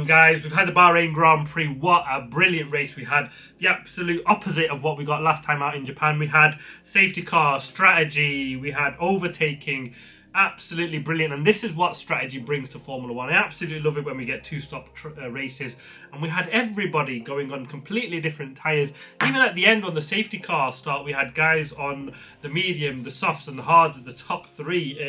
guys? We've had the Bahrain Grand Prix. What a brilliant race we had. The absolute opposite of what we got last time out in Japan. We had safety car, strategy, we had overtaking. Absolutely brilliant, and this is what strategy brings to Formula One. I absolutely love it when we get two-stop races, and we had everybody going on completely different tyres. Even at the end on the safety car start, we had guys on the medium, the softs and the hards at the top three,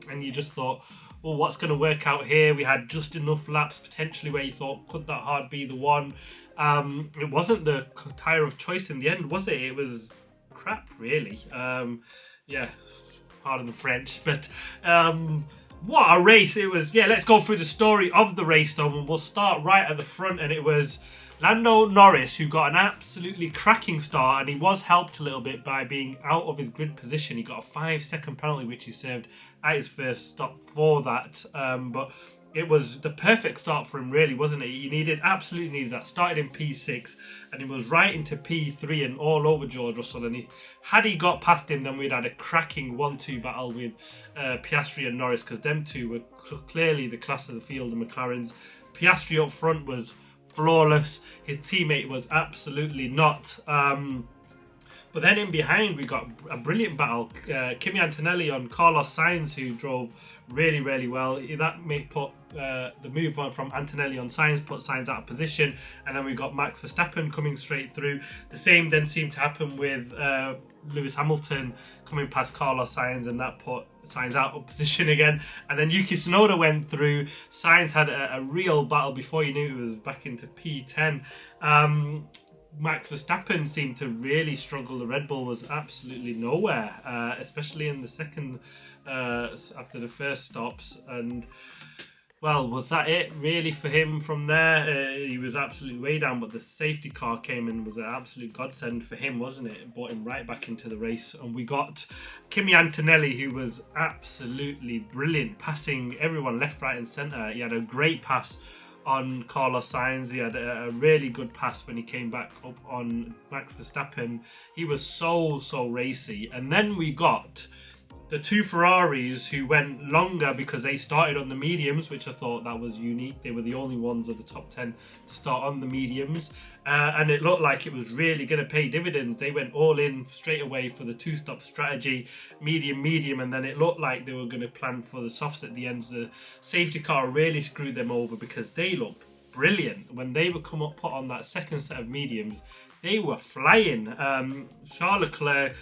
and you just thought, well, what's going to work out here? We had just enough laps potentially where you thought, could that hard be the one? It wasn't the tyre of choice in the end, was it? It was crap, really. Yeah, pardon the French, but what a race it was. Yeah, let's go through the story of the race though, and we'll start right at the front, and it was Lando Norris who got an absolutely cracking start, and he was helped a little bit by being out of his grid position. He got a 5-second penalty which he served at his first stop for that, but it was the perfect start for him, really, wasn't it? He absolutely needed that. Started in P6 and he was right into P3 and all over George Russell. And had he got past him, then we'd had a cracking 1-2 battle with Piastri and Norris, because them two were clearly the class of the field, the McLarens. Piastri up front was flawless. His teammate was absolutely not. But then in behind, we got a brilliant battle. Kimi Antonelli on Carlos Sainz, who drove really, really well. That may put the move on from Antonelli on Sainz, put Sainz out of position. And then we got Max Verstappen coming straight through. The same then seemed to happen with Lewis Hamilton coming past Carlos Sainz, and that put Sainz out of position again. And then Yuki Tsunoda went through. Sainz had a real battle before you knew it was back into P10. Max Verstappen seemed to really struggle. The Red Bull was absolutely nowhere, especially in the second, after the first stops. And, well, was that it really for him from there? He was absolutely way down, but the safety car came and was an absolute godsend for him, wasn't it? It brought him right back into the race. And we got Kimi Antonelli, who was absolutely brilliant, passing everyone left, right and centre. He had a great pass on Carlos Sainz. He had a really good pass when he came back up on Max Verstappen. He was so racy. And then we got the two Ferraris who went longer because they started on the mediums, which I thought that was unique. They were the only ones of the top 10 to start on the mediums. And it looked like it was really going to pay dividends. They went all in straight away for the two-stop strategy, medium, and then it looked like they were going to plan for the softs at the end. The safety car really screwed them over because they looked brilliant. When they were put on that second set of mediums, they were flying. Charles Leclerc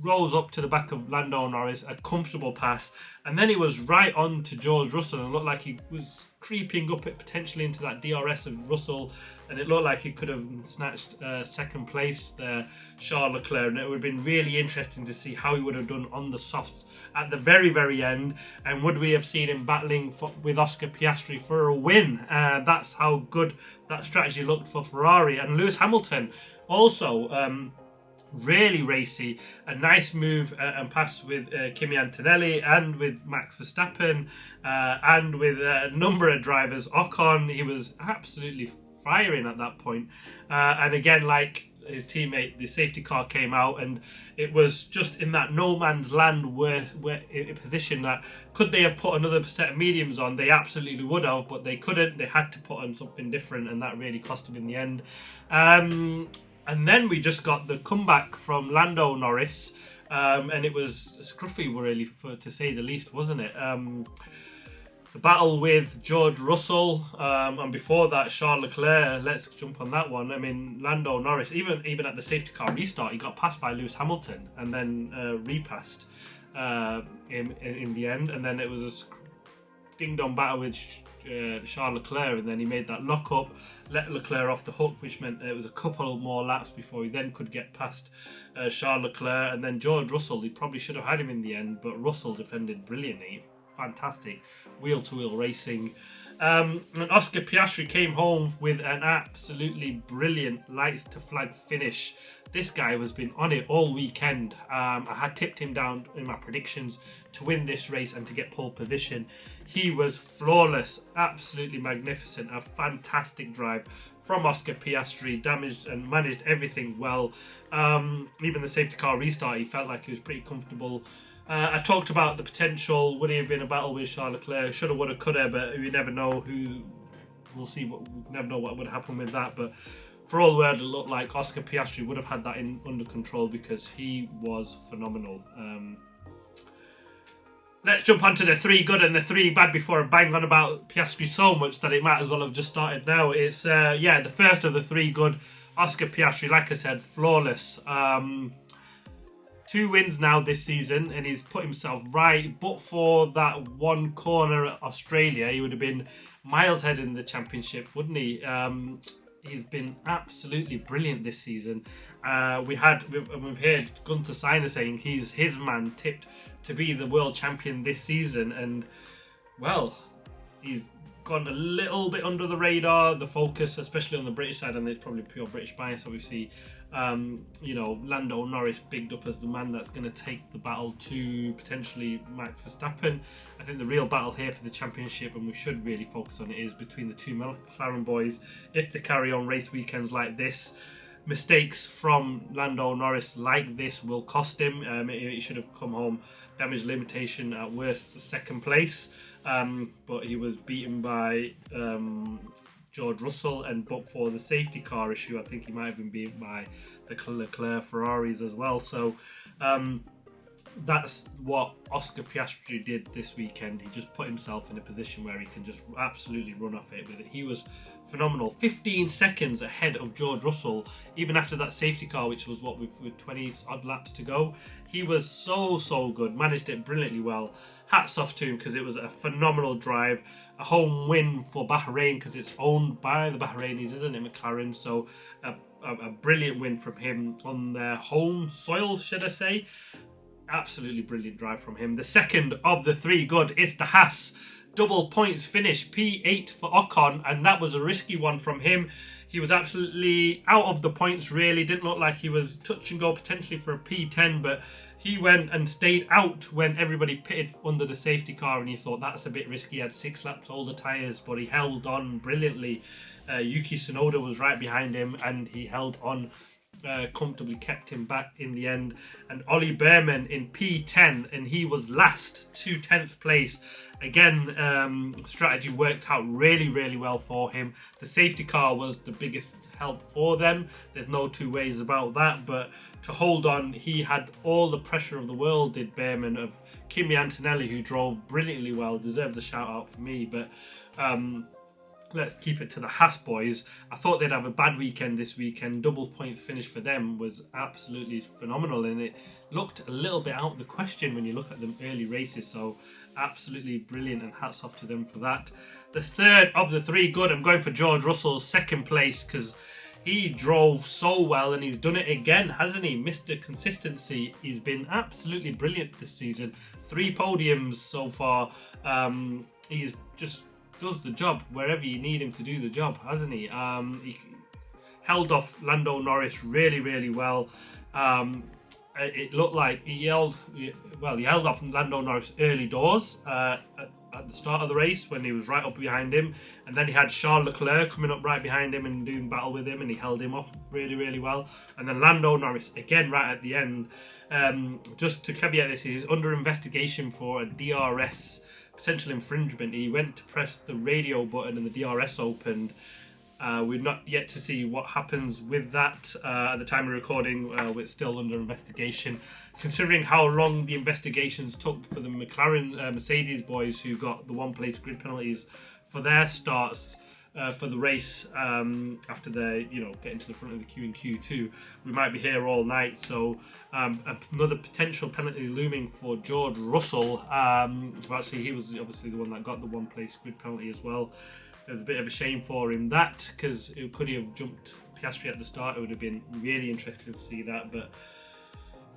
rolls up to the back of Lando Norris, a comfortable pass, and then he was right on to George Russell and looked like he was creeping up it potentially into that DRS of Russell, and it looked like he could have snatched second place there, Charles Leclerc, and it would have been really interesting to see how he would have done on the softs at the very end, and would we have seen him battling with Oscar Piastri for a win. That's how good that strategy looked for Ferrari. And Lewis Hamilton also really racy, a nice move and pass with Kimi Antonelli and with Max Verstappen and with a number of drivers. Ocon, he was absolutely firing at that point. And again, like his teammate, the safety car came out, and it was just in that no man's land where in a position that could they have put another set of mediums on? They absolutely would have, but they couldn't. They had to put on something different, and that really cost them in the end. And then we just got the comeback from Lando Norris, and it was scruffy, really, to say the least, wasn't it? The battle with George Russell, and before that, Charles Leclerc. Let's jump on that one. I mean, Lando Norris, even at the safety car restart, he got passed by Lewis Hamilton and then repassed in the end. And then it was a ding-dong battle with Charles Leclerc, and then he made that lock-up, let Leclerc off the hook, which meant it was a couple more laps before he then could get past Charles Leclerc. And then George Russell, he probably should have had him in the end, but Russell defended brilliantly. Fantastic wheel-to-wheel racing. And Oscar Piastri came home with an absolutely brilliant lights-to-flag finish. This guy has been on it all weekend. I had tipped him down in my predictions to win this race and to get pole position. He was flawless, absolutely magnificent, a fantastic drive from Oscar Piastri, damaged and managed everything well. Even the safety car restart, he felt like he was pretty comfortable. I talked about the potential, would he have been a battle with Charles Leclerc, shoulda, woulda, coulda, but we never know who we'll see. We never know what would happen with that, but for all the world, it looked like Oscar Piastri would have had that under control because he was phenomenal. Let's jump onto the 3 good and the 3 bad before I bang on about Piastri so much that it might as well have just started now. It's, the first of the 3 good, Oscar Piastri, like I said, flawless. 2 wins now this season, and he's put himself right. But for that one corner at Australia, he would have been miles ahead in the championship, wouldn't he? He's been absolutely brilliant this season. We've heard Gunther Steiner saying he's his man tipped to be the world champion this season, and well, he's gone a little bit under the radar. The focus, especially on the British side, and it's probably pure British bias, obviously. Lando Norris bigged up as the man that's going to take the battle to potentially Max Verstappen. I think the real battle here for the championship, and we should really focus on it, is between the 2 McLaren boys. If they carry on race weekends like this, mistakes from Lando Norris like this will cost him. He should have come home damage limitation at worst 2nd place, but he was beaten by George Russell, and but for the safety car issue, I think he might have been beaten by the Leclerc Ferraris as well. So that's what Oscar Piastri did this weekend. He just put himself in a position where he can just absolutely run off it with it. He was phenomenal. 15 seconds ahead of George Russell, even after that safety car, which was with 20 odd laps to go. He was so good, managed it brilliantly well. Hats off to him, because it was a phenomenal drive. A home win for Bahrain, because it's owned by the Bahrainis, isn't it, McLaren? So a brilliant win from him on their home soil, should I say. Absolutely brilliant drive from him. The second of the 3 good is the Haas double points finish, P8 for Ocon, and that was a risky one from him. He was absolutely out of the points, really. Didn't look like he was touch and go potentially for a P10, but he went and stayed out when everybody pitted under the safety car, and he thought that's a bit risky. He had 6 laps older tyres, but he held on brilliantly. Yuki Tsunoda was right behind him, and he held on comfortably, kept him back in the end. And Ollie Behrman in P10, and he was last to 10th place. Again, strategy worked out really well for him. The safety car was the biggest help for them. There's no 2 ways about that, but to hold on, he had all the pressure of the world, did Behrman, of Kimi Antonelli, who drove brilliantly well, deserves a shout out for me. But let's keep it to the Haas boys. I thought they'd have a bad weekend this weekend. Double points finish for them was absolutely phenomenal, and it looked a little bit out of the question when you look at them early races. So absolutely brilliant, and hats off to them for that. The third of the 3 good, I'm going for George Russell's 2nd place, because he drove so well, and he's done it again, hasn't he? Mr. Consistency. He's been absolutely brilliant this season. 3 podiums so far. He's just does the job wherever you need him to do the job, hasn't he? He held off Lando Norris really well. It looked like he held off Lando Norris early doors at the start of the race when he was right up behind him, and then he had Charles Leclerc coming up right behind him and doing battle with him, and he held him off really well. And then Lando Norris again right at the end. Just to caveat this, he's under investigation for a DRS potential infringement. He went to press the radio button and the DRS opened. We're not yet to see what happens with that. At the time of recording, it's still under investigation. Considering how long the investigations took for the Mercedes boys, who got the 1-place grid penalties for their starts for the race after they, getting to the front of the queue in Q2, we might be here all night. So another potential penalty looming for George Russell. Actually, he was obviously the one that got the 1-place grid penalty as well. It was a bit of a shame for him that, because could he have jumped Piastri at the start? It would have been really interesting to see that, but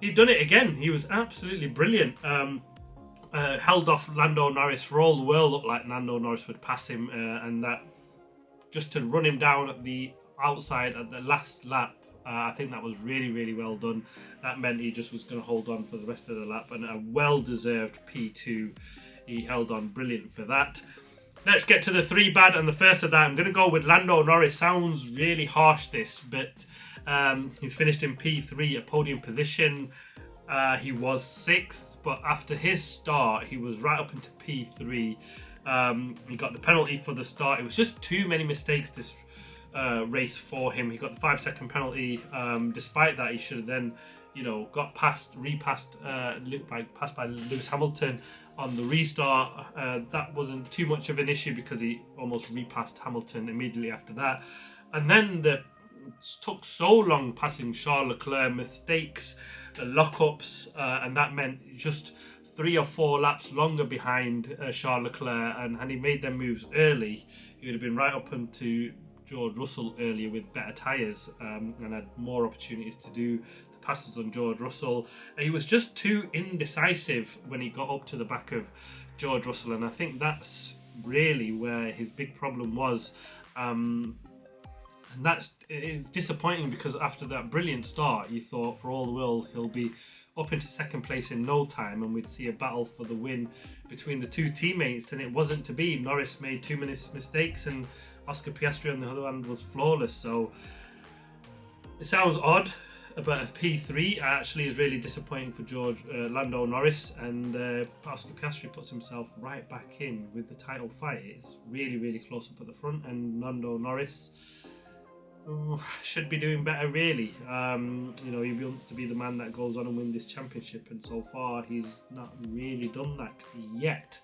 he'd done it again. He was absolutely brilliant. Held off Lando Norris. For all the world, looked like Lando Norris would pass him, and that just to run him down at the outside at the last lap. I think that was really well done. That meant he just was going to hold on for the rest of the lap, and a well-deserved P2. He held on brilliant for that. Let's get to the 3 bad, and the first of that, I'm going to go with Lando Norris. Sounds really harsh, this, but he's finished in P3, a podium position. He was 6th, but after his start, he was right up into P3. He got the penalty for the start. It was just too many mistakes this race for him. He got the 5-second penalty. Despite that, he should have then, got passed by Lewis Hamilton on the restart. That wasn't too much of an issue because he almost repassed Hamilton immediately after that. And then it took so long passing Charles Leclerc, mistakes, the lockups, and that meant just 3 or 4 laps longer behind Charles Leclerc. And had he made them moves early, he would have been right up into George Russell earlier with better tyres, and had more opportunities to do the passes on George Russell. He was just too indecisive when he got up to the back of George Russell, and I think that's really where his big problem was. And that's disappointing because after that brilliant start, you thought for all the world he'll be up into second place in no time and we'd see a battle for the win between the two teammates, and it wasn't to be. Norris made too many mistakes and Oscar Piastri on the other hand was flawless. So it sounds odd, but a P3 actually is really disappointing for Lando Norris, and Oscar Piastri puts himself right back in with the title fight. It's really, really close up at the front, and Lando Norris should be doing better, really. He wants to be the man that goes on and win this championship, and so far he's not really done that yet.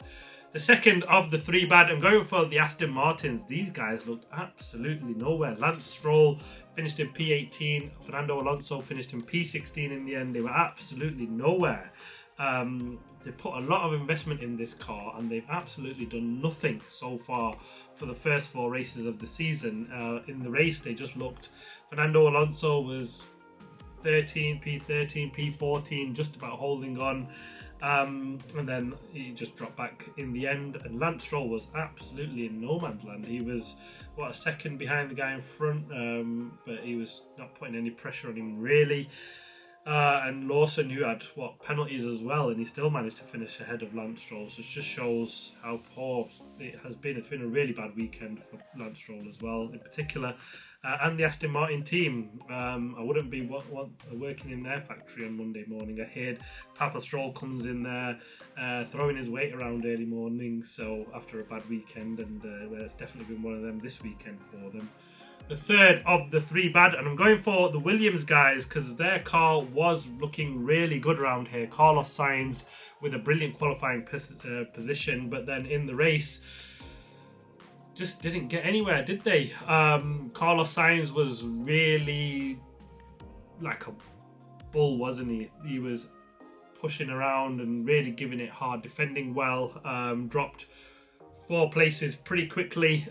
The second of the 3 bad, I'm going for the Aston Martins. These guys looked absolutely nowhere. Lance Stroll finished in P18. Fernando Alonso finished in P16 in the end. They were absolutely nowhere. They put a lot of investment in this car and they've absolutely done nothing so far for the first 4 races of the season. In the race, they just looked... Fernando Alonso was 13, P13, P14, just about holding on. And then he just dropped back in the end, and Lance Stroll was absolutely in no man's land. He was a second behind the guy in front, but he was not putting any pressure on him really. And Lawson, who had penalties as well, and he still managed to finish ahead of Lance Stroll. So it just shows how poor it has been. It's been a really bad weekend for Lance Stroll as well, in particular, and the Aston Martin team. I wouldn't be working in their factory on Monday morning. I heard Papa Stroll comes in there throwing his weight around early morning. So after a bad weekend, and it's definitely been one of them this weekend for them. The third of the 3 bad, and I'm going for the Williams guys because their car was looking really good around here. Carlos Sainz with a brilliant qualifying position, but then in the race just didn't get anywhere, did they? Carlos Sainz was really like a bull, wasn't he? He was pushing around and really giving it hard, defending well, dropped 4 places pretty quickly,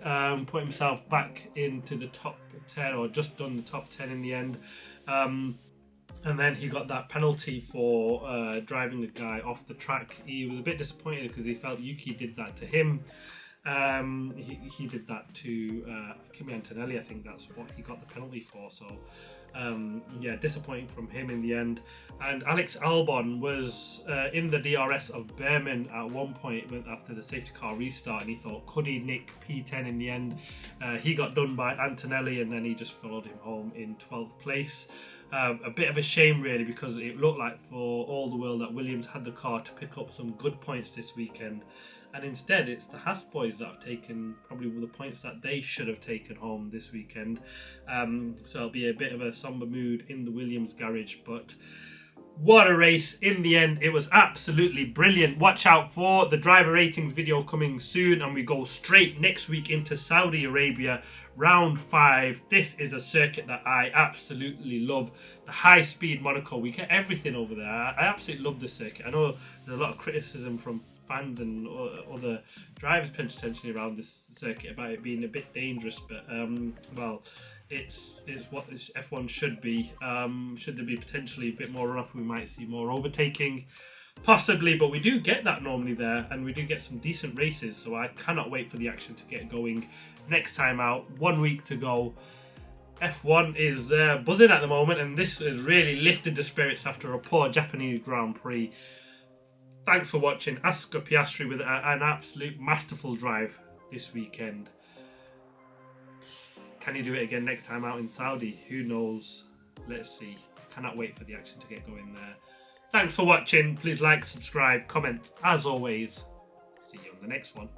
put himself back into the top 10 or just done the top 10 in the end. And then he got that penalty for driving the guy off the track. He was a bit disappointed because he felt Yuki did that to him. He did that to Kimi Antonelli. I think that's what he got the penalty for. So disappointing from him in the end. And Alex Albon was in the DRS of Behrman at one point after the safety car restart, and he thought, could he nick P10 in the end? He got done by Antonelli, and then he just followed him home in 12th place. A bit of a shame really, because it looked like for all the world that Williams had the car to pick up some good points this weekend, and instead it's the Haas boys that have taken probably the points that they should have taken home this weekend. So it'll be a bit of a somber mood in the Williams garage, but what a race in the end. It was absolutely brilliant. Watch out for the driver ratings video coming soon, and we go straight next week into Saudi Arabia, round 5. This is a circuit that I absolutely love. The high speed Monaco, we get everything over there. I absolutely love the circuit. I know there's a lot of criticism from fans and other drivers potentially around this circuit about it being a bit dangerous, but it's what this F1 should be. Should there be potentially a bit more runoff, we might see more overtaking, possibly, but we do get that normally there, and we do get some decent races, so I cannot wait for the action to get going next time out. 1 week to go. F1 is buzzing at the moment, and this has really lifted the spirits after a poor Japanese Grand Prix. Thanks for watching. Oscar Piastri with an absolute masterful drive this weekend. Can he do it again next time out in Saudi? Who knows? Let's see. Cannot wait for the action to get going there. Thanks for watching. Please like, subscribe, comment. As always, see you on the next one.